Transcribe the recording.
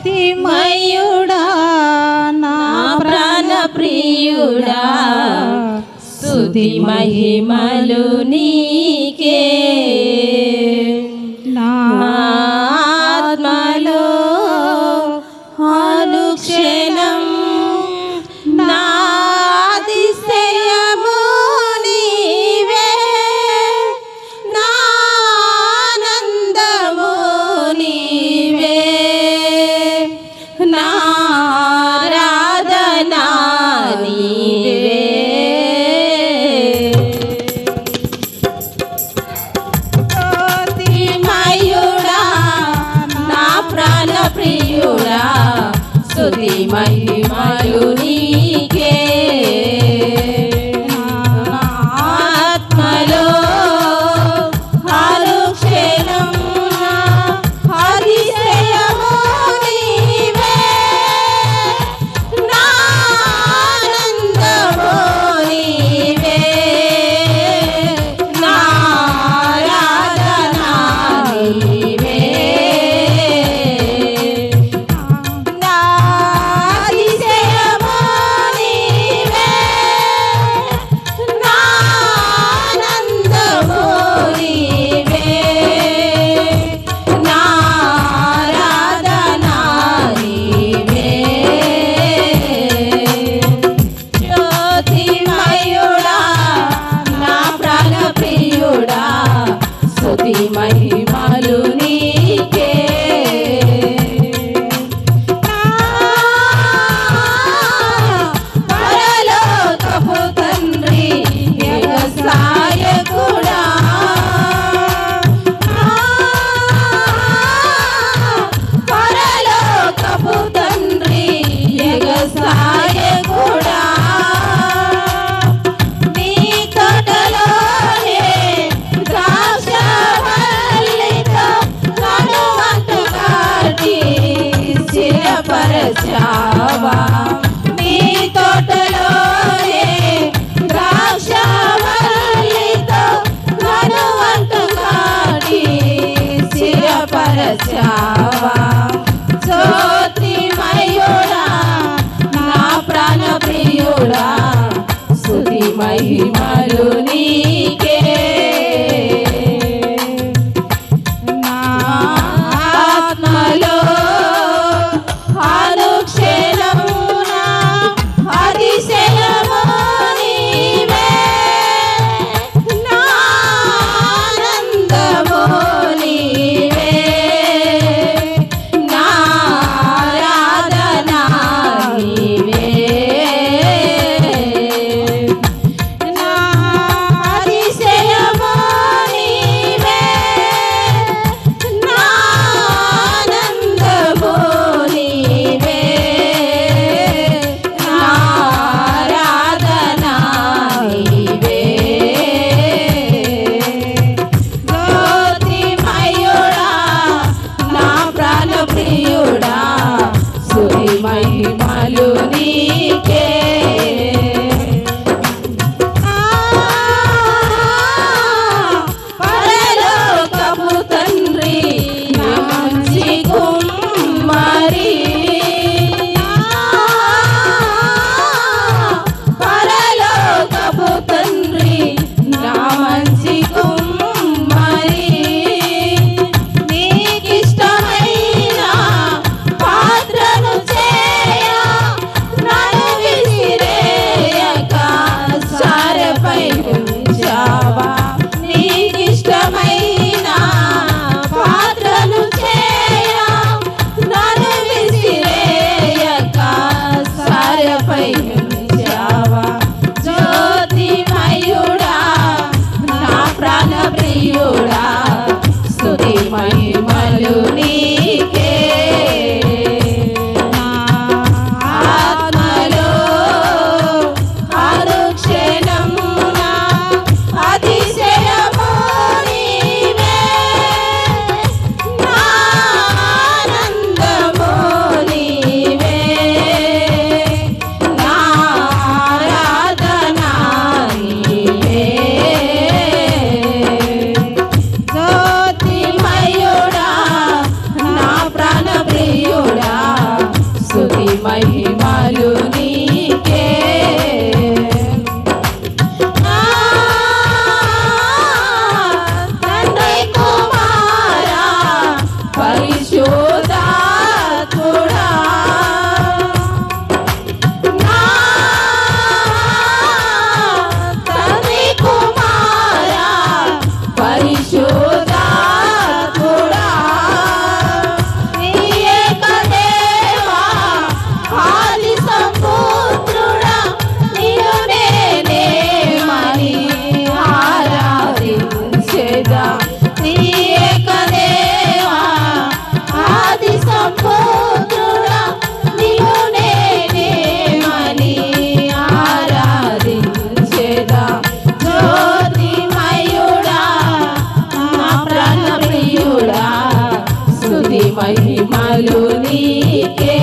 జ్యోతిమయుడా నా ప్రాణ ప్రియుడా స్తుతి మహిమలు నీకే నా ఆత్మలో అనుక్షణం నా అతిశయము నీవే నా ఆనందము నీవే నా ఆరాధన నీవే జ్యోతిమయుడా నా ప్రాణ ప్రియుడా స్తుతి మహిమలు నీకే ఆత్మలో అనుక్షణం అతిశయము నీవే నా ఆనందము నీవే నా ఆరాధన నీవే నా అతిశయము నీవే నా ఆనందము నీవే నా ఆరాధన నీవే జ్యోతిమయుడా నా ప్రాణ ప్రియుడా స్తుతి మహిమలు నీకే పరలోకపు తండ్రి యేగసాయకుడా పరలోకపు తండ్రి యేగసాయకుడా నీ తోటలోనే ద్రాక్షవల్లితో కనువంటు కాటి స్థిరపరచావా నీ తోటలోనే ద్రాక్షవల్లితో కనువంటు కాటి స్థిరపరచావా జ్యోతిమయుడా నా ప్రాణ ప్రియుడా స్తుతి మహిమలు నీకే నా ఆత్మలో అనుక్షణమున అతిశయము నీవే నా ఆనందము నీవే నా ఆరాధన నీవే నా అతిశయము మహిమలు నీకే